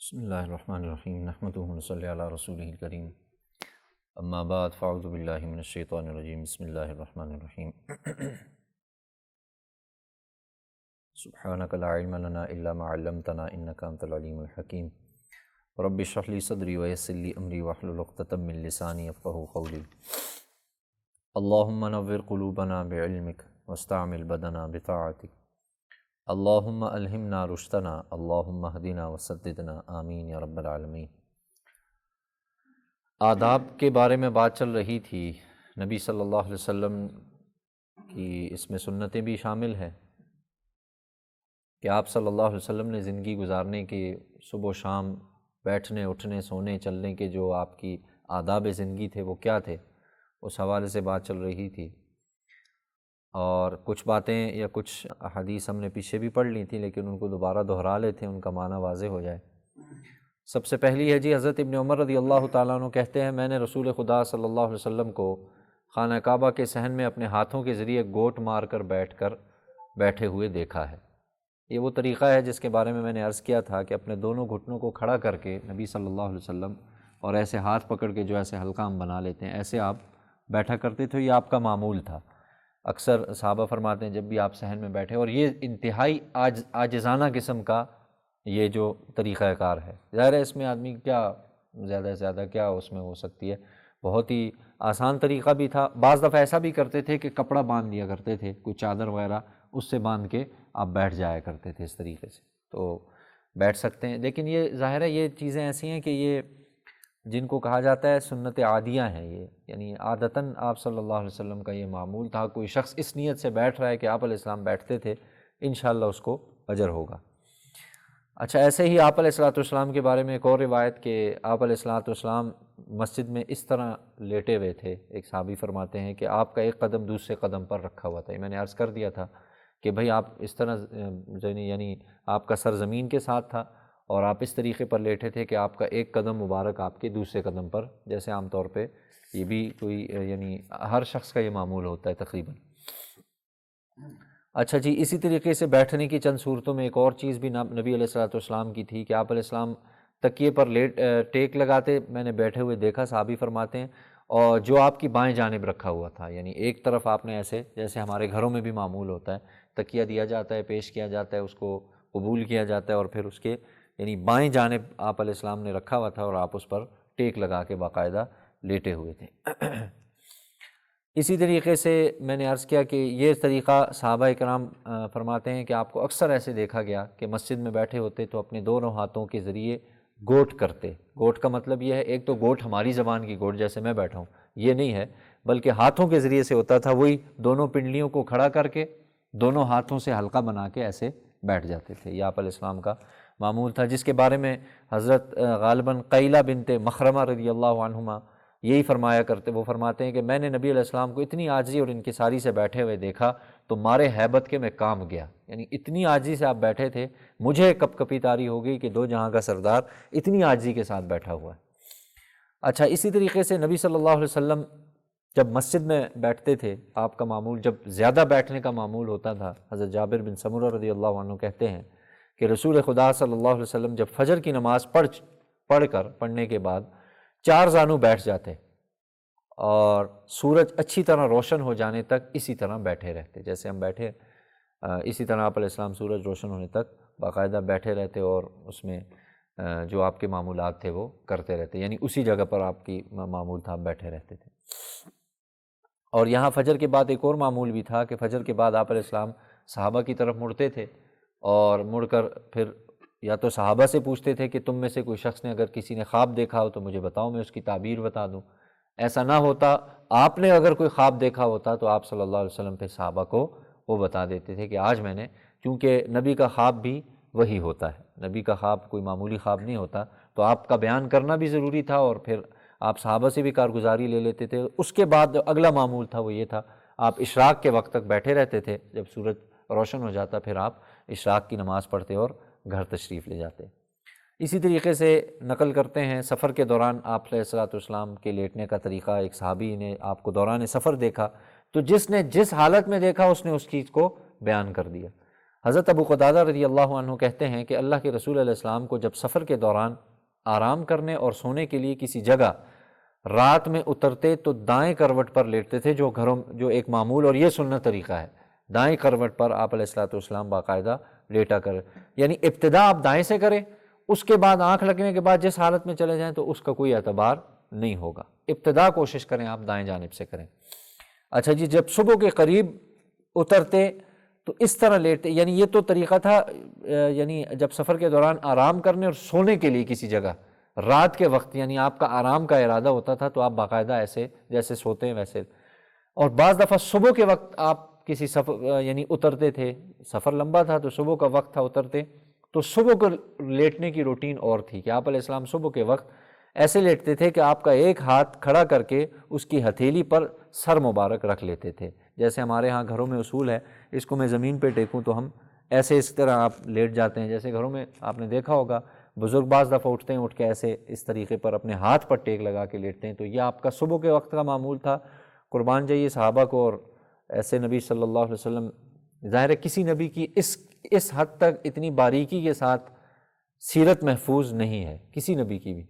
بسم اللہ الرحمن الرحیم نحمدہ ونصلی علی رسولہ الکریم اما بعد فاعوذ باللہ من الشیطان الرجیم بسم اللہ الرحمن الرحیم سبحانک لا علم لنا الا ما علمتنا انک انت العلیم الحکیم رب اشرح لی صدری ویسر لی امری واحلل عقدۃ من لسانی یفقہوا قولی اللہم نور قلوبنا بعلمک واستعمل بدنا بطاعتک اللہم الہمنا رشدنا اللہم اہدنا وسددنا آمین یا رب العالمین۔ آداب کے بارے میں بات چل رہی تھی۔ نبی صلی اللہ علیہ وسلم کی اس میں سنتیں بھی شامل ہیں کہ آپ صلی اللہ علیہ وسلم نے زندگی گزارنے کے صبح و شام بیٹھنے اٹھنے سونے چلنے کے جو آپ کی آداب زندگی تھے وہ کیا تھے، اس حوالے سے بات چل رہی تھی، اور کچھ باتیں یا کچھ احادیث ہم نے پیچھے بھی پڑھ لی تھی لیکن ان کو دوبارہ دہرا لیتے ہیں، ان کا معنی واضح ہو جائے۔ سب سے پہلی ہے حضرت ابن عمر رضی اللہ تعالیٰ عنہ کہتے ہیں میں نے رسول خدا صلی اللہ علیہ وسلم کو خانہ کعبہ کے صحن میں اپنے ہاتھوں کے ذریعے گوٹ مار کر بیٹھے ہوئے دیکھا ہے۔ یہ وہ طریقہ ہے جس کے بارے میں نے عرض کیا تھا کہ اپنے دونوں گھٹنوں کو کھڑا کر کے نبی صلی اللہ علیہ وسلم اور ایسے ہاتھ پکڑ کے جو ایسے حلقہ بنا لیتے ہیں، ایسے آپ بیٹھا کرتے تھے، یہ آپ کا معمول تھا۔ اکثر صحابہ فرماتے ہیں جب بھی آپ صحن میں بیٹھے، اور یہ انتہائی عاجزانہ قسم کا یہ جو طریقہ کار ہے، ظاہر ہے اس میں آدمی کیا زیادہ سے زیادہ کیا اس میں ہو سکتی ہے، بہت ہی آسان طریقہ بھی تھا۔ بعض دفعہ ایسا بھی کرتے تھے کہ کپڑا باندھ دیا کرتے تھے، کوئی چادر وغیرہ اس سے باندھ کے آپ بیٹھ جایا کرتے تھے اس طریقے سے، تو بیٹھ سکتے ہیں۔ لیکن یہ ظاہر ہے یہ چیزیں ایسی ہیں کہ یہ جن کو کہا جاتا ہے سنت عادیہ ہیں، یہ یعنی عادتاً آپ صلی اللہ علیہ وسلم کا یہ معمول تھا۔ کوئی شخص اس نیت سے بیٹھ رہا ہے کہ آپ علیہ السلام بیٹھتے تھے، انشاءاللہ اس کو اجر ہوگا۔ اچھا، ایسے ہی آپ علیہ السلام کے بارے میں ایک اور روایت کہ آپ علیہ السلام مسجد میں اس طرح لیٹے ہوئے تھے، ایک صحابی فرماتے ہیں کہ آپ کا ایک قدم دوسرے قدم پر رکھا ہوا تھا۔ میں نے عرض کر دیا تھا کہ بھئی آپ اس طرح یعنی آپ کا سر زمین کے ساتھ تھا اور آپ اس طریقے پر لیٹے تھے کہ آپ کا ایک قدم مبارک آپ کے دوسرے قدم پر، جیسے عام طور پہ یہ بھی کوئی یعنی ہر شخص کا یہ معمول ہوتا ہے تقریباً۔ اچھا جی، اسی طریقے سے بیٹھنے کی چند صورتوں میں ایک اور چیز بھی نبی علیہ السلام کی تھی کہ آپ علیہ السلام تکیے پر ٹیک لگاتے، میں نے بیٹھے ہوئے دیکھا، صحابی فرماتے ہیں، اور جو آپ کی بائیں جانب رکھا ہوا تھا، یعنی ایک طرف آپ نے ایسے جیسے ہمارے گھروں میں بھی معمول ہوتا ہے، تکیہ دیا جاتا ہے، پیش کیا جاتا ہے، اس کو قبول کیا جاتا ہے، اور پھر اس کے یعنی بائیں جانب آپ علیہ السلام نے رکھا ہوا تھا اور آپ اس پر ٹیک لگا کے باقاعدہ لیٹے ہوئے تھے۔ اسی طریقے سے میں نے عرض کیا کہ یہ طریقہ صحابہ کرام فرماتے ہیں کہ آپ کو اکثر ایسے دیکھا گیا کہ مسجد میں بیٹھے ہوتے تو اپنے دونوں ہاتھوں کے ذریعے گوٹ کرتے۔ گوٹ کا مطلب یہ ہے، ایک تو گوٹ ہماری زبان کی گوٹ جیسے میں بیٹھا ہوں یہ نہیں ہے، بلکہ ہاتھوں کے ذریعے سے ہوتا تھا، وہی دونوں پنڈلیوں کو کھڑا کر کے دونوں ہاتھوں سے حلقہ بنا کے ایسے بیٹھ جاتے تھے۔ یہ آپ علیہ السلام کا معمول تھا، جس کے بارے میں حضرت غالباً قیلہ بنت مخرمہ رضی اللہ عنہما یہی فرمایا کرتے، وہ فرماتے ہیں کہ میں نے نبی علیہ السلام کو اتنی عاجزی اور انکساری سے بیٹھے ہوئے دیکھا تو مارے ہیبت کے میں کام گیا، یعنی اتنی عاجزی سے آپ بیٹھے تھے، مجھے کپ کپی طاری ہو گئی کہ دو جہاں کا سردار اتنی عاجزی کے ساتھ بیٹھا ہوا ہے۔ اچھا، اسی طریقے سے نبی صلی اللہ علیہ وسلم جب مسجد میں بیٹھتے تھے، آپ کا معمول جب زیادہ بیٹھنے کا معمول ہوتا تھا، حضرت جابر بن سمرہ رضی اللہ عنہ کہتے ہیں کہ رسول خدا صلی اللہ علیہ وسلم جب فجر کی نماز پڑھنے کے بعد 4 زانو بیٹھ جاتے اور سورج اچھی طرح روشن ہو جانے تک اسی طرح بیٹھے رہتے، جیسے ہم بیٹھے اسی طرح آپ علیہ السلام سورج روشن ہونے تک باقاعدہ بیٹھے رہتے اور اس میں جو آپ کے معمولات تھے وہ کرتے رہتے، یعنی اسی جگہ پر آپ کی معمول تھا، آپ بیٹھے رہتے تھے۔ اور یہاں فجر کے بعد ایک اور معمول بھی تھا کہ فجر کے بعد آپ علیہ السلام صحابہ کی طرف مڑتے تھے اور مڑ کر پھر یا تو صحابہ سے پوچھتے تھے کہ تم میں سے کوئی شخص نے اگر کسی نے خواب دیکھا ہو تو مجھے بتاؤ، میں اس کی تعبیر بتا دوں۔ ایسا نہ ہوتا، آپ نے اگر کوئی خواب دیکھا ہوتا تو آپ صلی اللہ علیہ وسلم پہ صحابہ کو وہ بتا دیتے تھے کہ آج میں نے، کیونکہ نبی کا خواب بھی وہی ہوتا ہے، نبی کا خواب کوئی معمولی خواب نہیں ہوتا، تو آپ کا بیان کرنا بھی ضروری تھا اور پھر آپ صحابہ سے بھی کارگزاری لے لیتے تھے۔ اس کے بعد اگلا معمول تھا وہ یہ تھا، آپ اشراق کے وقت تک بیٹھے رہتے تھے، جب سورج روشن ہو جاتا پھر آپ اشراق کی نماز پڑھتے اور گھر تشریف لے جاتے۔ اسی طریقے سے نقل کرتے ہیں سفر کے دوران آپ علیہ السلام کے لیٹنے کا طریقہ، ایک صحابی نے آپ کو دوران سفر دیکھا تو جس نے جس حالت میں دیکھا اس نے اس چیز کو بیان کر دیا۔ حضرت ابو قتادہ رضی اللہ عنہ کہتے ہیں کہ اللہ کے رسول علیہ السلام کو جب سفر کے دوران آرام کرنے اور سونے کے لیے کسی جگہ رات میں اترتے تو دائیں کروٹ پر لیٹتے تھے، جو ایک معمول اور یہ سنت طریقہ ہے، دائیں کروٹ پر آپ علیہ الصلوۃ والسلام باقاعدہ لیٹا کریں، یعنی ابتدا آپ دائیں سے کریں، اس کے بعد آنکھ لگنے کے بعد جس حالت میں چلے جائیں تو اس کا کوئی اعتبار نہیں ہوگا، ابتدا کوشش کریں آپ دائیں جانب سے کریں۔ اچھا جی، جب صبح کے قریب اترتے تو اس طرح لیٹتے، یعنی یہ تو طریقہ تھا یعنی جب سفر کے دوران آرام کرنے اور سونے کے لیے کسی جگہ رات کے وقت، یعنی آپ کا آرام کا ارادہ ہوتا تھا تو آپ باقاعدہ ایسے جیسے سوتے ہیں ویسے، اور بعض دفعہ صبح کے وقت آپ کسی سفر یعنی اترتے تھے، سفر لمبا تھا تو صبح کا وقت تھا اترتے، تو صبح کو لیٹنے کی روٹین اور تھی کہ آپ علیہ السلام صبح کے وقت ایسے لیٹتے تھے کہ آپ کا ایک ہاتھ کھڑا کر کے اس کی ہتھیلی پر سر مبارک رکھ لیتے تھے، جیسے ہمارے ہاں گھروں میں اصول ہے، اس کو میں زمین پہ ٹیکوں تو ہم ایسے اس طرح آپ لیٹ جاتے ہیں، جیسے گھروں میں آپ نے دیکھا ہوگا بزرگ بعض دفعہ اٹھتے ہیں، اٹھ کے ایسے اس طریقے پر اپنے ہاتھ پر ٹیک لگا کے لیٹتے ہیں، تو یہ آپ کا صبح کے وقت کا معمول تھا۔ قربان جائیے صحابہ کو، اور ایسے نبی صلی اللہ علیہ وسلم، ظاہر ہے کسی نبی کی اس حد تک اتنی باریکی کے ساتھ سیرت محفوظ نہیں ہے کسی نبی کی بھی،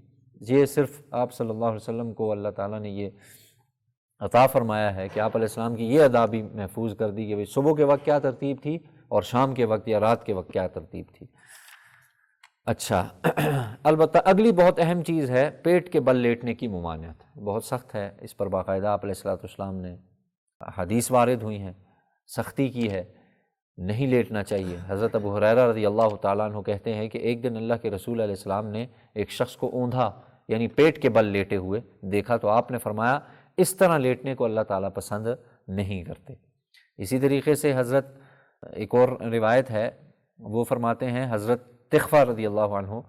یہ صرف آپ صلی اللہ علیہ وسلم کو اللہ تعالیٰ نے یہ عطا فرمایا ہے کہ آپ علیہ السلام کی یہ ادا بھی محفوظ کر دی کہ بھئی صبح کے وقت کیا ترتیب تھی اور شام کے وقت یا رات کے وقت کیا ترتیب تھی۔ اچھا البتہ اگلی بہت اہم چیز ہے پیٹ کے بل لیٹنے کی ممانعت، بہت سخت ہے، اس پر باقاعدہ آپ علیہ الصلوۃ والسلام نے حدیث وارد ہوئی ہیں، سختی کی ہے، نہیں لیٹنا چاہیے۔ حضرت ابو ہریرہ رضی اللہ تعالیٰ عنہ کہتے ہیں کہ ایک دن اللہ کے رسول علیہ السلام نے ایک شخص کو اوندھا یعنی پیٹ کے بل لیٹے ہوئے دیکھا تو آپ نے فرمایا اس طرح لیٹنے کو اللہ تعالیٰ پسند نہیں کرتے۔ اسی طریقے سے حضرت ایک اور روایت ہے، وہ فرماتے ہیں حضرت تخفہ رضی اللہ عنہ،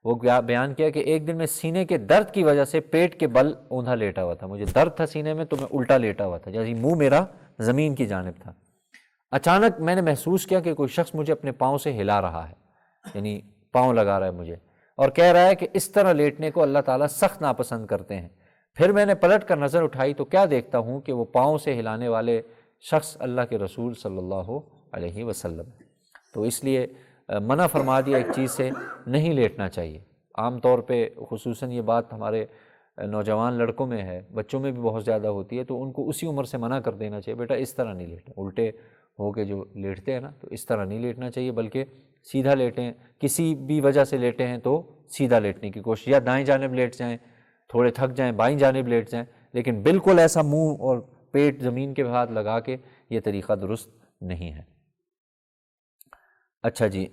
وہ بیان کیا کہ ایک دن میں سینے کے درد کی وجہ سے پیٹ کے بل اوندھا لیٹا ہوا تھا، مجھے درد تھا سینے میں تو میں الٹا لیٹا ہوا تھا، جیسے منہ میرا زمین کی جانب تھا۔ اچانک میں نے محسوس کیا کہ کوئی شخص مجھے اپنے پاؤں سے ہلا رہا ہے، یعنی پاؤں لگا رہا ہے مجھے، اور کہہ رہا ہے کہ اس طرح لیٹنے کو اللہ تعالیٰ سخت ناپسند کرتے ہیں۔ پھر میں نے پلٹ کر نظر اٹھائی تو کیا دیکھتا ہوں کہ وہ پاؤں سے ہلانے والے شخص اللہ کے رسول صلی اللہ علیہ وسلم، تو اس لیے منع فرما دیا ایک چیز سے، نہیں لیٹنا چاہیے۔ عام طور پہ خصوصاً یہ بات ہمارے نوجوان لڑکوں میں ہے، بچوں میں بھی بہت زیادہ ہوتی ہے، تو ان کو اسی عمر سے منع کر دینا چاہیے، بیٹا اس طرح نہیں لیٹیں، الٹے ہو کے جو لیٹتے ہیں نا تو اس طرح نہیں لیٹنا چاہیے، بلکہ سیدھا لیٹیں، کسی بھی وجہ سے لیٹے ہیں تو سیدھا لیٹنے کی کوشش، یا دائیں جانب لیٹ جائیں، تھوڑے تھک جائیں بائیں جانب لیٹ جائیں، لیکن بالکل ایسا منہ اور پیٹ زمین کے ہاتھ لگا کے یہ طریقہ درست نہیں ہے۔ اچھا جی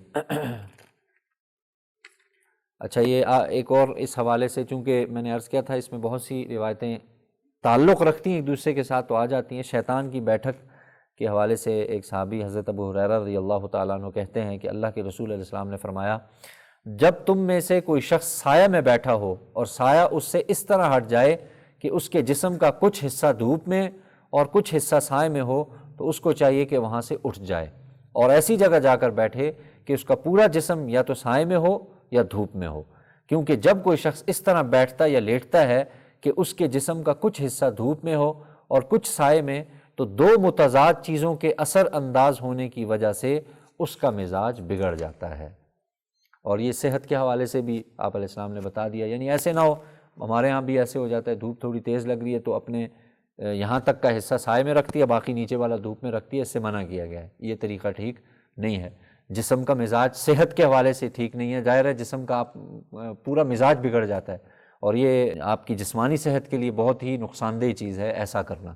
اچھا یہ ایک اور اس حوالے سے، چونکہ میں نے عرض کیا تھا اس میں بہت سی روایتیں تعلق رکھتی ہیں ایک دوسرے کے ساتھ تو آ جاتی ہیں، شیطان کی بیٹھک کے حوالے سے ایک صحابی حضرت ابو ہریرہ رضی اللہ تعالیٰ عنہ کہتے ہیں کہ اللہ کے رسول علیہ السلام نے فرمایا جب تم میں سے کوئی شخص سایہ میں بیٹھا ہو اور سایہ اس سے اس طرح ہٹ جائے کہ اس کے جسم کا کچھ حصہ دھوپ میں اور کچھ حصہ سائے میں ہو تو اس کو چاہیے کہ وہاں سے اٹھ جائے اور ایسی جگہ جا کر بیٹھے کہ اس کا پورا جسم یا تو سائے میں ہو یا دھوپ میں ہو، کیونکہ جب کوئی شخص اس طرح بیٹھتا یا لیٹتا ہے کہ اس کے جسم کا کچھ حصہ دھوپ میں ہو اور کچھ سائے میں، تو دو متضاد چیزوں کے اثر انداز ہونے کی وجہ سے اس کا مزاج بگڑ جاتا ہے۔ اور یہ صحت کے حوالے سے بھی آپ علیہ السلام نے بتا دیا، یعنی ایسے نہ ہو، ہمارے ہاں بھی ایسے ہو جاتا ہے، دھوپ تھوڑی تیز لگ رہی ہے تو اپنے یہاں تک کا حصہ سائے میں رکھتی ہے، باقی نیچے والا دھوپ میں رکھتی ہے، اس سے منع کیا گیا ہے، یہ طریقہ ٹھیک نہیں ہے۔ جسم کا مزاج صحت کے حوالے سے ٹھیک نہیں ہے، ظاہر ہے جسم کا پورا مزاج بگڑ جاتا ہے، اور یہ آپ کی جسمانی صحت کے لیے بہت ہی نقصان دہ چیز ہے ایسا کرنا۔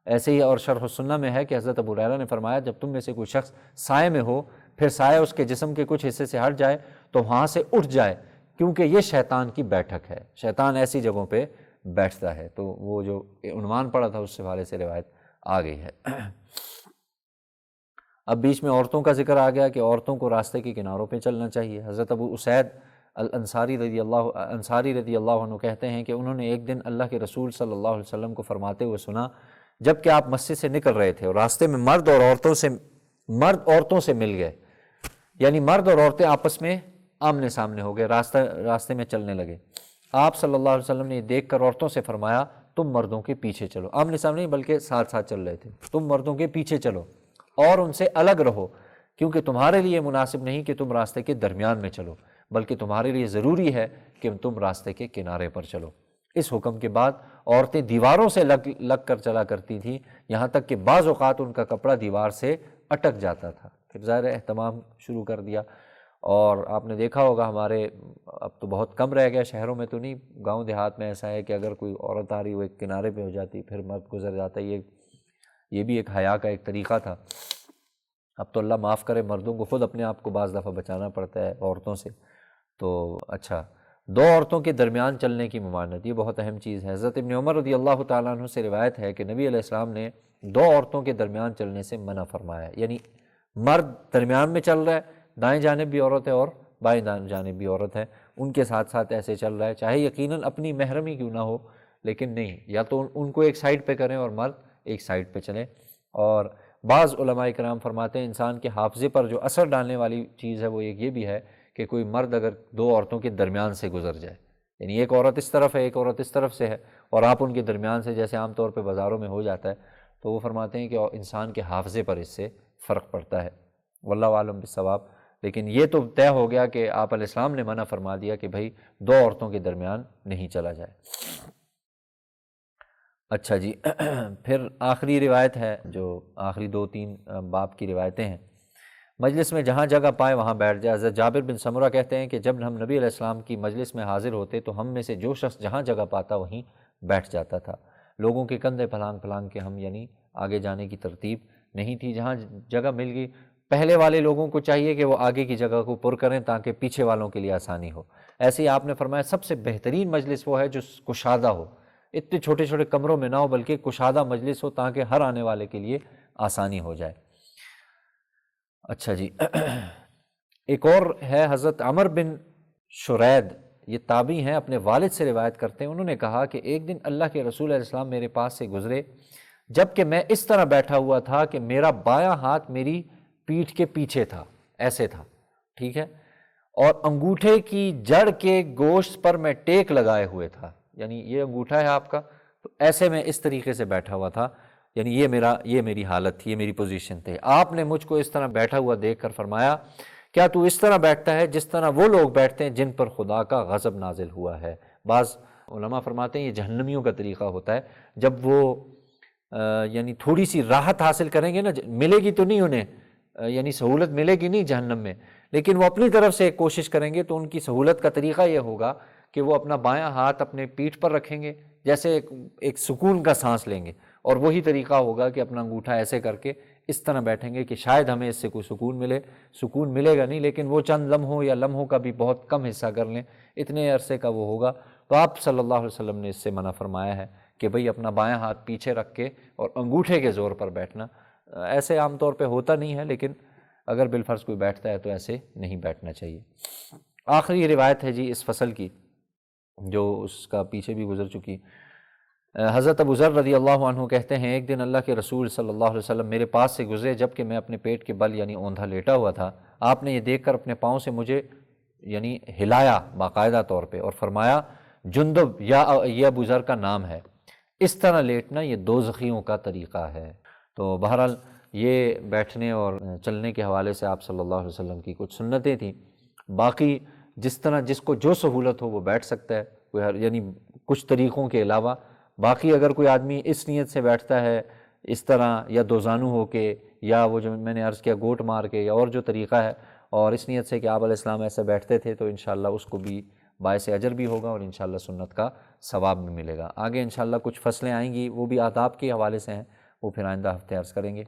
ایسے ہی اور شرح السنہ میں ہے کہ حضرت ابو ہریرہ نے فرمایا جب تم میں سے کوئی شخص سائے میں ہو پھر سایہ اس کے جسم کے کچھ حصے سے ہٹ جائے تو وہاں سے اٹھ جائے، کیونکہ یہ شیطان کی بیٹھک ہے، شیطان ایسی جگہوں پہ بیٹھتا ہے۔ تو وہ جو عنوان پڑا تھا اس حوالے سے روایت آ گئی ہے۔ اب بیچ میں عورتوں کا ذکر آ گیا کہ عورتوں کو راستے کے کناروں پہ چلنا چاہیے۔ حضرت ابو اسید الانصاری رضی اللہ عنہ کہتے ہیں کہ انہوں نے ایک دن اللہ کے رسول صلی اللہ علیہ وسلم کو فرماتے ہوئے سنا جب کہ آپ مسجد سے نکل رہے تھے اور راستے میں مرد عورتوں سے مل گئے، یعنی مرد اور عورتیں آپس میں آمنے سامنے ہو گئے، راستے میں چلنے لگے۔ آپ صلی اللہ علیہ وسلم نے یہ دیکھ کر عورتوں سے فرمایا تم مردوں کے پیچھے چلو، آمنے سامنے نہیں بلکہ ساتھ ساتھ چل رہے تھے، تم مردوں کے پیچھے چلو اور ان سے الگ رہو، کیونکہ تمہارے لیے مناسب نہیں کہ تم راستے کے درمیان میں چلو، بلکہ تمہارے لیے ضروری ہے کہ تم راستے کے کنارے پر چلو۔ اس حکم کے بعد عورتیں دیواروں سے لگ کر چلا کرتی تھیں، یہاں تک کہ بعض اوقات ان کا کپڑا دیوار سے اٹک جاتا تھا۔ پھر ظاہر اہتمام شروع کر دیا، اور آپ نے دیکھا ہوگا ہمارے اب تو بہت کم رہ گیا، شہروں میں تو نہیں، گاؤں دیہات میں ایسا ہے کہ اگر کوئی عورت آ رہی وہ ایک کنارے پہ ہو جاتی، پھر مرد گزر جاتا۔ یہ بھی ایک حیا کا ایک طریقہ تھا۔ اب تو اللہ معاف کرے، مردوں کو خود اپنے آپ کو بعض دفعہ بچانا پڑتا ہے عورتوں سے۔ تو اچھا، دو عورتوں کے درمیان چلنے کی ممانعت، یہ بہت اہم چیز ہے۔ حضرت ابن عمر رضی اللہ تعالیٰ عنہ سے روایت ہے کہ نبی علیہ السلام نے دو عورتوں کے درمیان چلنے سے منع فرمایا، یعنی مرد درمیان میں چل رہا ہے، دائیں جانب بھی عورت ہے اور بائیں جانب بھی عورت ہے، ان کے ساتھ ساتھ ایسے چل رہا ہے، چاہے یقیناً اپنی محرم ہی کیوں نہ ہو، لیکن نہیں، یا تو ان کو ایک سائڈ پہ کریں اور مرد ایک سائڈ پہ چلیں۔ اور بعض علماء کرام فرماتے ہیں انسان کے حافظے پر جو اثر ڈالنے والی چیز ہے وہ ایک یہ بھی ہے کہ کوئی مرد اگر دو عورتوں کے درمیان سے گزر جائے، یعنی ایک عورت اس طرف ہے ایک عورت اس طرف سے ہے، اور آپ ان کے درمیان سے، جیسے عام طور پہ بازاروں میں ہو جاتا ہے، تو وہ فرماتے ہیں کہ انسان کے حافظے پر اس سے فرق پڑتا ہے۔ واللہ عالم بالصواب۔ لیکن یہ تو طے ہو گیا کہ آپ علیہ السلام نے منع فرما دیا کہ بھائی دو عورتوں کے درمیان نہیں چلا جائے۔ اچھا جی، پھر آخری روایت ہے، جو آخری 2-3 باب کی روایتیں ہیں۔ مجلس میں جہاں جگہ پائے وہاں بیٹھ جائے۔ حضرت جابر بن سمرہ کہتے ہیں کہ جب ہم نبی علیہ السلام کی مجلس میں حاضر ہوتے تو ہم میں سے جو شخص جہاں جگہ پاتا وہیں بیٹھ جاتا تھا۔ لوگوں کے کندھے پھلانگ پھلانگ کے ہم، یعنی آگے جانے کی ترتیب نہیں تھی، جہاں جگہ مل گئی، پہلے والے لوگوں کو چاہیے کہ وہ آگے کی جگہ کو پر کریں تاکہ پیچھے والوں کے لیے آسانی ہو۔ ایسے ہی آپ نے فرمایا سب سے بہترین مجلس وہ ہے جو کشادہ ہو، اتنے چھوٹے چھوٹے کمروں میں نہ ہو بلکہ کشادہ مجلس ہو تاکہ ہر آنے والے کے لیے آسانی ہو جائے۔ اچھا جی، ایک اور ہے حضرت عمر بن شرید، یہ تابعی ہیں، اپنے والد سے روایت کرتے ہیں، انہوں نے کہا کہ ایک دن اللہ کے رسول علیہ السلام میرے پاس سے گزرے جب کہ میں اس طرح بیٹھا ہوا تھا کہ میرا بایاں ہاتھ میری پیٹھ کے پیچھے تھا، ایسے تھا، ٹھیک ہے، اور انگوٹھے کی جڑ کے گوشت پر میں ٹیک لگائے ہوئے تھا، یعنی یہ انگوٹھا ہے آپ کا، تو ایسے میں اس طریقے سے بیٹھا ہوا تھا، یعنی یہ میری حالت تھی، یہ میری پوزیشن تھی۔ آپ نے مجھ کو اس طرح بیٹھا ہوا دیکھ کر فرمایا کیا تو اس طرح بیٹھتا ہے جس طرح وہ لوگ بیٹھتے ہیں جن پر خدا کا غضب نازل ہوا ہے۔ بعض علماء فرماتے ہیں یہ جہنمیوں کا طریقہ ہوتا ہے، جب وہ یعنی تھوڑی سی راحت حاصل کریں گے نا، ملے گی تو نہیں انہیں، یعنی سہولت ملے گی نہیں جہنم میں، لیکن وہ اپنی طرف سے ایک کوشش کریں گے تو ان کی سہولت کا طریقہ یہ ہوگا کہ وہ اپنا بایاں ہاتھ اپنے پیٹھ پر رکھیں گے، جیسے ایک سکون کا سانس لیں گے، اور وہی طریقہ ہوگا کہ اپنا انگوٹھا ایسے کر کے اس طرح بیٹھیں گے کہ شاید ہمیں اس سے کوئی سکون ملے گا نہیں، لیکن وہ چند لمحوں یا لمحوں کا بھی بہت کم حصہ کر لیں، اتنے عرصے کا وہ ہوگا۔ تو آپ صلی اللہ علیہ وسلم نے اس سے منع فرمایا ہے کہ بھئی اپنا بایاں ہاتھ پیچھے رکھ کے اور انگوٹھے کے زور پر بیٹھنا، ایسے عام طور پہ ہوتا نہیں ہے، لیکن اگر بالفرض کوئی بیٹھتا ہے تو ایسے نہیں بیٹھنا چاہیے۔ آخری روایت ہے جی اس فصل کی، جو اس کا پیچھے بھی گزر چکی۔ حضرت ابو ذر رضی اللہ عنہ کہتے ہیں ایک دن اللہ کے رسول صلی اللہ علیہ وسلم میرے پاس سے گزرے جبکہ میں اپنے پیٹ کے بل یعنی اوندھا لیٹا ہوا تھا۔ آپ نے یہ دیکھ کر اپنے پاؤں سے مجھے یعنی ہلایا باقاعدہ طور پہ اور فرمایا جندب، یہ ابو ذر کا نام ہے، اس طرح لیٹنا یہ دوزخیوں کا طریقہ ہے۔ تو بہرحال یہ بیٹھنے اور چلنے کے حوالے سے آپ صلی اللہ علیہ وسلم کی کچھ سنتیں تھیں۔ باقی جس طرح جس کو جو سہولت ہو وہ بیٹھ سکتا ہے، یعنی کچھ طریقوں کے علاوہ۔ باقی اگر کوئی آدمی اس نیت سے بیٹھتا ہے اس طرح، یا دو زانو ہو کے، یا وہ جو میں نے عرض کیا گوٹ مار کے، یا اور جو طریقہ ہے، اور اس نیت سے کہ آپ علیہ السلام ایسے بیٹھتے تھے، تو انشاءاللہ اس کو بھی باعث اجر بھی ہوگا اور انشاءاللہ سنت کا ثواب بھی ملے گا۔ آگے انشاءاللہ کچھ فصلیں آئیں گی، وہ بھی آداب کے حوالے سے ہیں، وہ پھر آئندہ ہفتے عرض کریں گے۔